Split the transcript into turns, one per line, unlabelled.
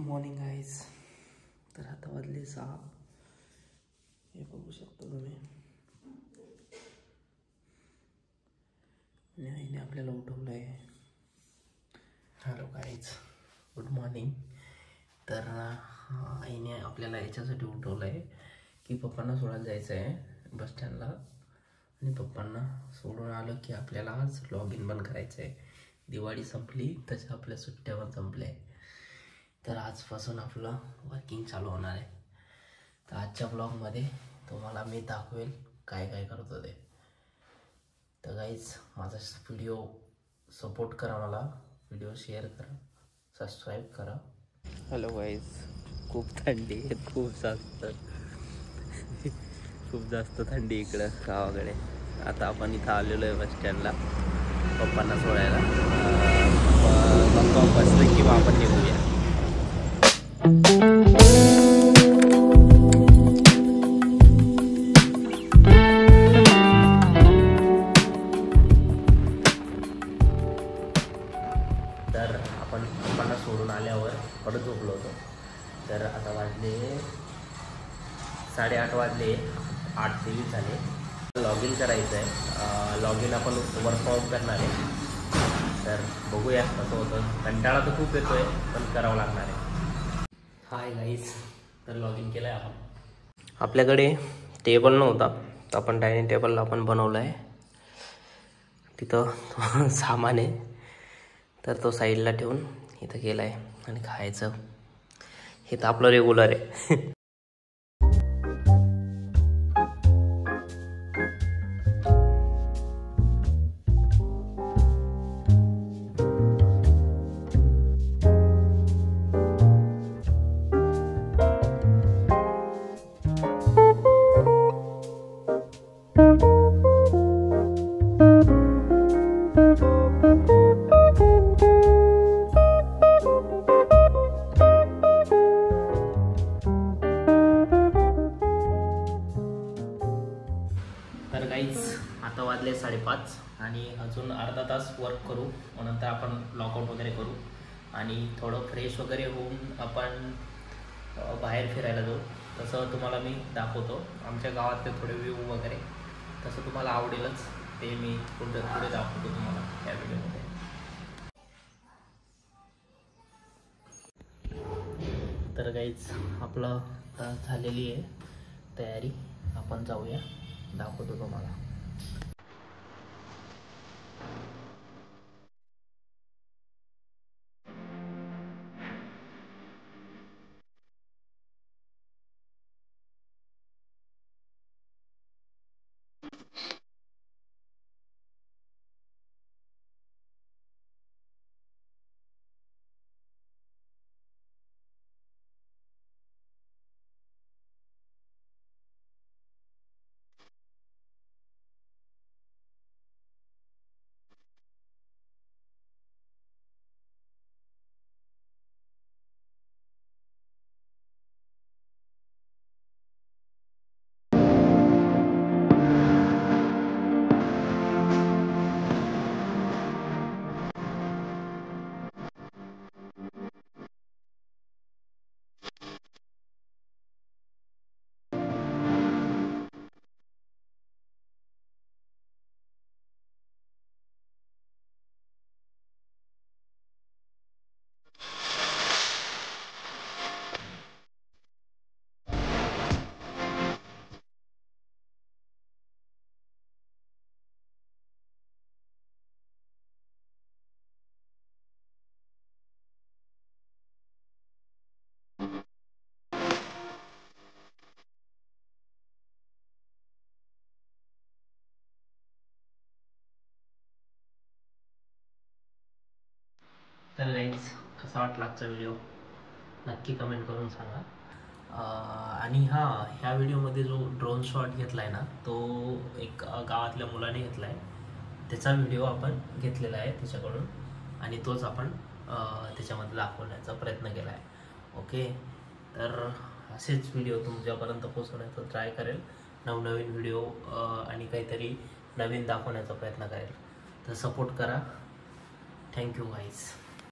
Morning guys. तर आता वाजले 6. हे बघू शकता तुम्ही. आणि आईने आपल्याला उठवलं आहे. Hello guys, good morning. तर आईने आपल्याला याच्यासाठी उठवलं आहे की पप्पांना सोडायला जायचं आहे बस स्टँडला. आणि पप्पांना सोडून आलं की आपल्याला आज लॉग इन पण करायचं आहे. दिवाळी संपली तशा आपल्या सुट्ट्या पण संपल्या आहे. तर आजपासून आपलं वर्किंग चालू होणार आहे. तर आजच्या ब्लॉगमध्ये तुम्हाला मी दाखवेल काय काय करतो ते. तर गाईज, माझा व्हिडिओ सपोर्ट करा, मला व्हिडिओ शेअर करा, सबस्क्राईब करा. हॅलो गाईज, खूप थंडी आहे, खूप जास्त थंडी इकडं गावाकडे. आता आपण इथं आलेलो आहे बस स्टँडला पप्पांना सोडायला. पप्पा बसले किंवा आपण निघूया. तर आपण पप्पांना सोडून आल्यावर परत झोपलो होतो. तर आता वाजले 8:30 वाजले, 8:23 झाले. लॉग इन करायचं आहे. लॉग इन आपण वर्कआउट करणार आहे. तर बघूया कसं होतं. कंटाळा तर खूप येतो आहे पण करावं लागणार आहे. हाय गाईज, तर लॉग इन केलं आहे आपण. आपल्याकडे टेबल नव्हता तर आपण डायनिंग टेबलला आपण बनवलं आहे. तिथं सामान आहे तर तो साईडला ठेवून इथं केलं आहे. आणि खायचं हे तर आपलं रेग्युलर आहे. तर गाईज, आता वाजले 5:30 आणि अजून अर्धा तास वर्क करू. नंतर आपण लॉकआउट वगैरे करू आणि थोडं फ्रेश वगैरे होऊन आपण बाहेर फिरायला जाऊ. तसं तुम्हाला मी दाखवतो आमच्या गावातले थोडे व्ह्यू वगैरे. तसं तुम्हाला आवडेलच, ते मी पुढे दाखवतो तुम्हाला या व्हिडिओमध्ये. तर गाईज, आपलं झालेली आहे तयारी. आपण जाऊया, दाखवतो तुम्हाला. तर गाईज, कसा वाटला आजचा व्हिडिओ नक्की कमेंट करून सांगा. आणि ह्या व्हिडिओमध्ये जो ड्रोन शॉट घेतला आहे ना, तो एक गावातल्या मुलाने घेतला आहे. त्याचा व्हिडिओ आपण घेतलेला आहे त्याच्याकडून आणि तोच आपण त्याच्यामध्ये दाखवण्याचा प्रयत्न केला आहे. ओके, तर असेच व्हिडिओ तुमच्यापर्यंत पोहोचवण्याचा ट्राय करेल. नवनवीन व्हिडिओ आणि काहीतरी नवीन दाखवण्याचा प्रयत्न करेल. तर सपोर्ट करा. Thank you guys.